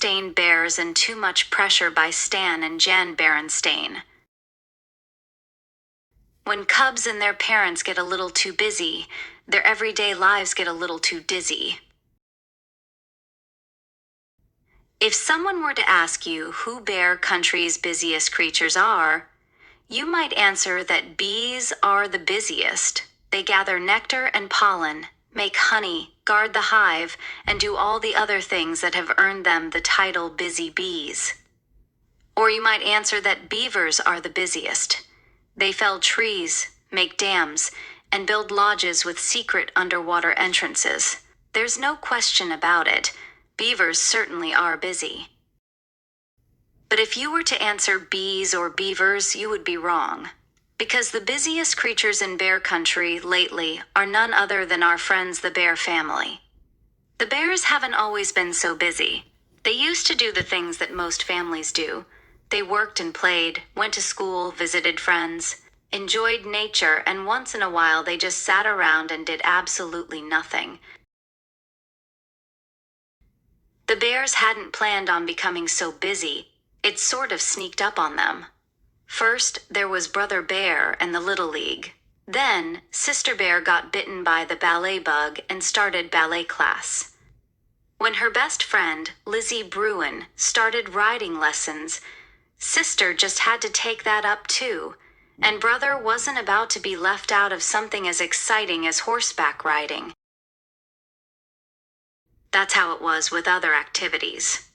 Berenstain Bears and Too Much Pressure by Stan&Jan Berenstain. When cubs and their parents get a little too busy, their everyday lives get a little too dizzy. If someone were to ask you who bear country's busiest creatures are, you might answer that bees are the busiest. They gather nectar and pollen, make honey, guard the hive, and do all the other things that have earned them the title busy bees. Or you might answer that beavers are the busiest. They fell trees, make dams, and build lodges with secret underwater entrances. There's no question about it. Beavers certainly are busy. But if you were to answer bees or beavers, you would be wrong. Because the busiest creatures in bear country lately are none other than our friends the bear family. The bears haven't always been so busy. They used to do the things that most families do. They worked and played, went to school, visited friends, enjoyed nature, and once in a while they just sat around and did absolutely nothing. The bears hadn't planned on becoming so busy. It sort of sneaked up on them. First, there was Brother Bear and the Little League. Then, Sister Bear got bitten by the ballet bug and started ballet class. When her best friend, Lizzie Bruin, started riding lessons, Sister just had to take that up too, and Brother wasn't about to be left out of something as exciting as horseback riding. That's how it was with other activities.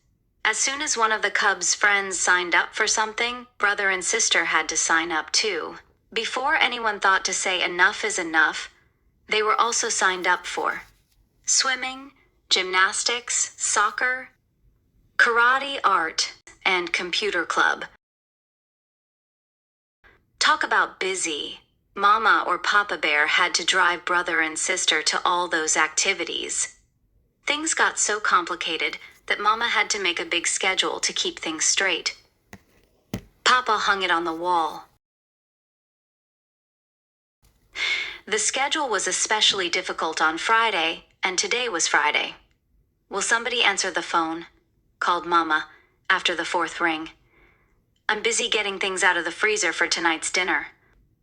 As soon as one of the cubs' friends signed up for something, Brother and Sister had to sign up too. Before anyone thought to say enough is enough, they were also signed up for swimming, gymnastics, soccer, karate, art, and computer club. Talk about busy. Mama or Papa Bear had to drive Brother and Sister to all those activities. Things got so complicated that Mama had to make a big schedule to keep things straight. Papa hung it on the wall. The schedule was especially difficult on Friday, and today was Friday. "Will somebody answer the phone?" called Mama after the fourth ring. "I'm busy getting things out of the freezer for tonight's dinner."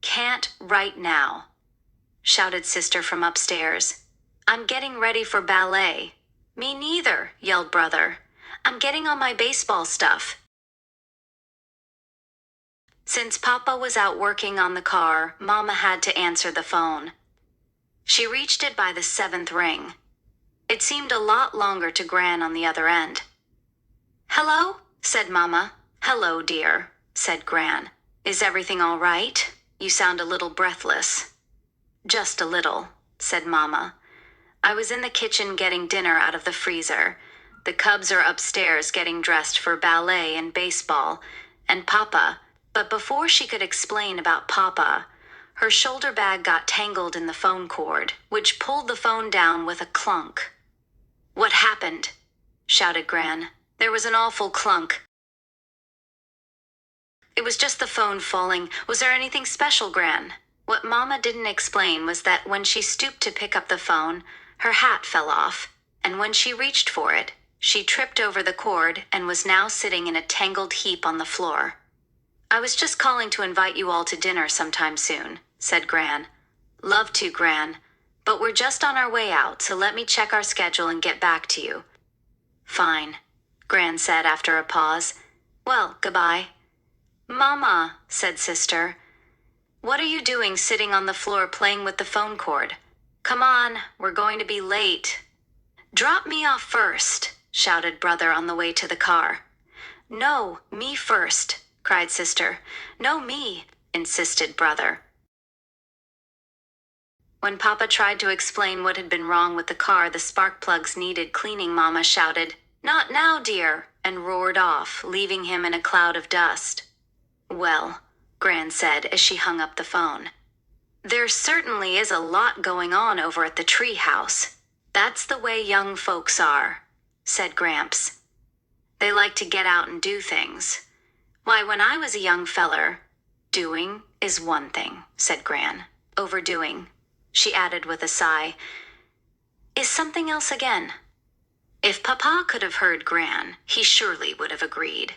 "Can't right now," shouted Sister from upstairs. "I'm getting ready for ballet." "Me neither," yelled Brother. "I'm getting on my baseball stuff." Since Papa was out working on the car, Mama had to answer the phone. She reached it by the seventh ring. It seemed a lot longer to Gran on the other end. "Hello?" said Mama. "Hello, dear," said Gran. "Is everything all right? You sound a little breathless." "Just a little," said Mama. "I was in the kitchen getting dinner out of the freezer. The cubs are upstairs getting dressed for ballet and baseball, and Papa..." But before she could explain about Papa, her shoulder bag got tangled in the phone cord, which pulled the phone down with a clunk. "What happened?" shouted Gran. "There was an awful clunk." "It was just the phone falling. Was there anything special, Gran?" What Mama didn't explain was that when she stooped to pick up the phone, her hat fell off, and when she reached for it, she tripped over the cord and was now sitting in a tangled heap on the floor. "I was just calling to invite you all to dinner sometime soon," said Gran. "Love to, Gran. But we're just on our way out, so let me check our schedule and get back to you." "Fine," Gran said after a pause. "Well, goodbye." "Mama," said Sister, "what are you doing sitting on the floor playing with the phone cord? Come on, we're going to be late." "Drop me off first," shouted Brother on the way to the car. "No, me first," cried Sister. "No, me," insisted Brother. When Papa tried to explain what had been wrong with the car the spark plugs needed cleaning, Mama shouted, "Not now, dear," and roared off, leaving him in a cloud of dust. "Well," Gran said as she hung up the phone, "there certainly is a lot going on over at the tree house. That's the way young folks are," said Gramps. "They like to get out and do things. Why, when I was a young feller, doing is one thing," said Gran. "Overdoing," she added with a sigh, "is something else again." If Papa could have heard Gran, he surely would have agreed.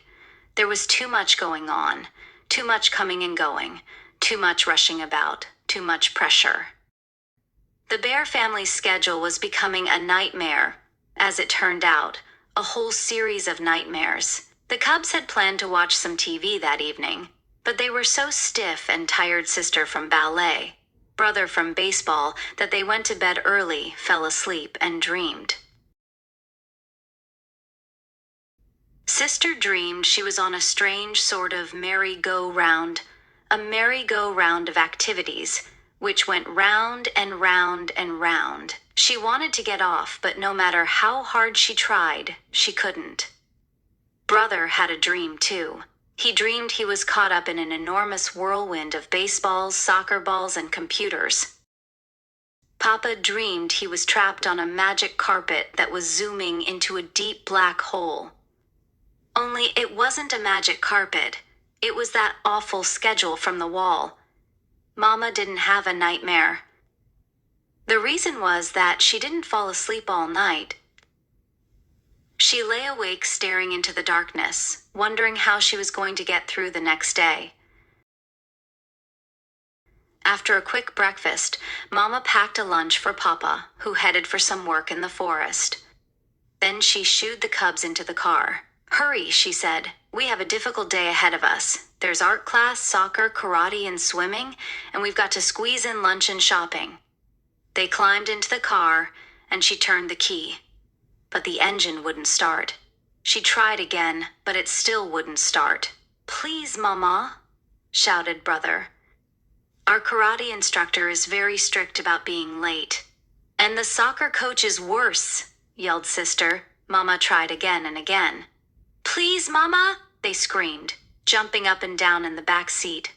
There was too much going on, too much coming and going, too much rushing about, too much pressure. The Bear family's schedule was becoming a nightmare. As it turned out, a whole series of nightmares. The Cubs had planned to watch some TV that evening, but they were so stiff and tired, sister from ballet, brother from baseball, that they went to bed early, fell asleep, and dreamed. Sister dreamed she was on a strange sort of merry-go-round, a merry-go-round of activities, which went round and round and round. She wanted to get off, but no matter how hard she tried, she couldn't. Brother had a dream too. He dreamed he was caught up in an enormous whirlwind of baseballs, soccer balls, and computers. Papa dreamed he was trapped on a magic carpet that was zooming into a deep black hole. Only it wasn't a magic carpet. It was that awful schedule from the wall. Mama didn't have a nightmare. The reason was that she didn't fall asleep all night. She lay awake staring into the darkness, wondering how she was going to get through the next day. After a quick breakfast, Mama packed a lunch for Papa, who headed for some work in the forest. Then she shooed the Cubs into the car. "Hurry," she said. "We have a difficult day ahead of us. There's art class, soccer, karate, and swimming, and we've got to squeeze in lunch and shopping." They climbed into the car, and she turned the key. But the engine wouldn't start. She tried again, but it still wouldn't start. "Please, Mama," shouted Brother. "Our karate instructor is very strict about being late. And the soccer coach is worse," yelled Sister. Mama tried again and again. "Please, Mama," they screamed, jumping up and down in the back seat.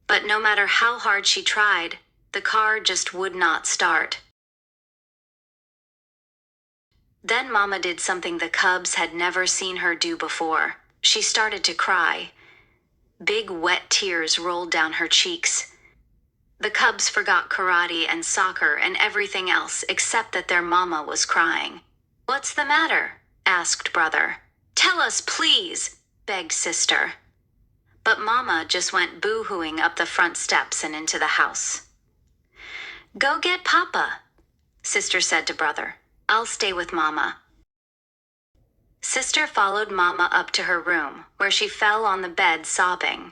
But no matter how hard she tried, the car just would not start. Then Mama did something the Cubs had never seen her do before. She started to cry. Big wet tears rolled down her cheeks. The Cubs forgot karate and soccer and everything else except that their Mama was crying. "What's the matter?" asked Brother. "Tell us, please," begged Sister. But Mama just went boo-hooing up the front steps and into the house. "Go get Papa," Sister said to Brother. "I'll stay with Mama." Sister followed Mama up to her room, where she fell on the bed sobbing.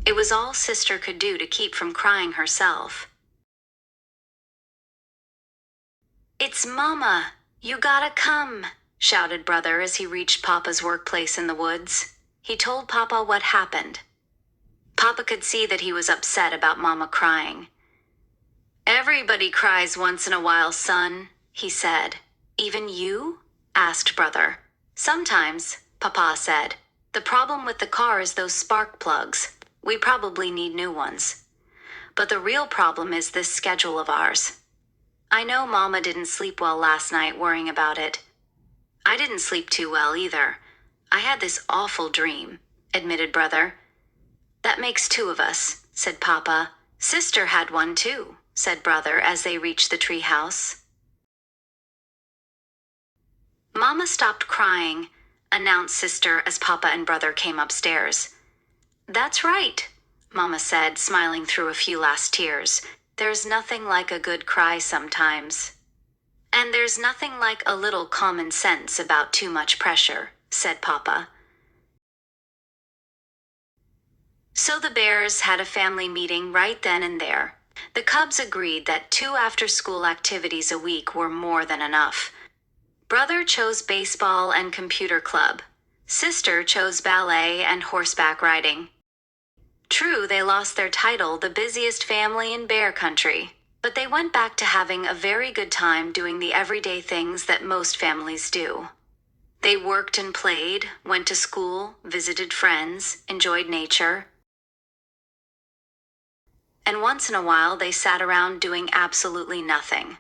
It was all Sister could do to keep from crying herself. "It's Mama! You gotta come!" shouted Brother as he reached Papa's workplace in the woods. He told Papa what happened. Papa could see that he was upset about Mama crying. "Everybody cries once in a while, son," he said. "Even you?" asked Brother. "Sometimes," Papa said. "The problem with the car is those spark plugs. We probably need new ones. But the real problem is this schedule of ours. I know Mama didn't sleep well last night worrying about it. I didn't sleep too well either. I had this awful dream," admitted Brother. "That makes two of us," said Papa. "Sister had one too," said Brother as they reached the treehouse. "Mama stopped crying," announced Sister as Papa and Brother came upstairs. "That's right," Mama said, smiling through a few last tears. "There's nothing like a good cry sometimes. And there's nothing like a little common sense about too much pressure," said Papa. So the Bears had a family meeting right then and there. The Cubs agreed that 2 after-school activities a week were more than enough. Brother chose baseball and computer club. Sister chose ballet and horseback riding. True, they lost their title, the busiest family in Bear Country, but they went back to having a very good time doing the everyday things that most families do. They worked and played, went to school, visited friends, enjoyed nature. And once in a while, they sat around doing absolutely nothing,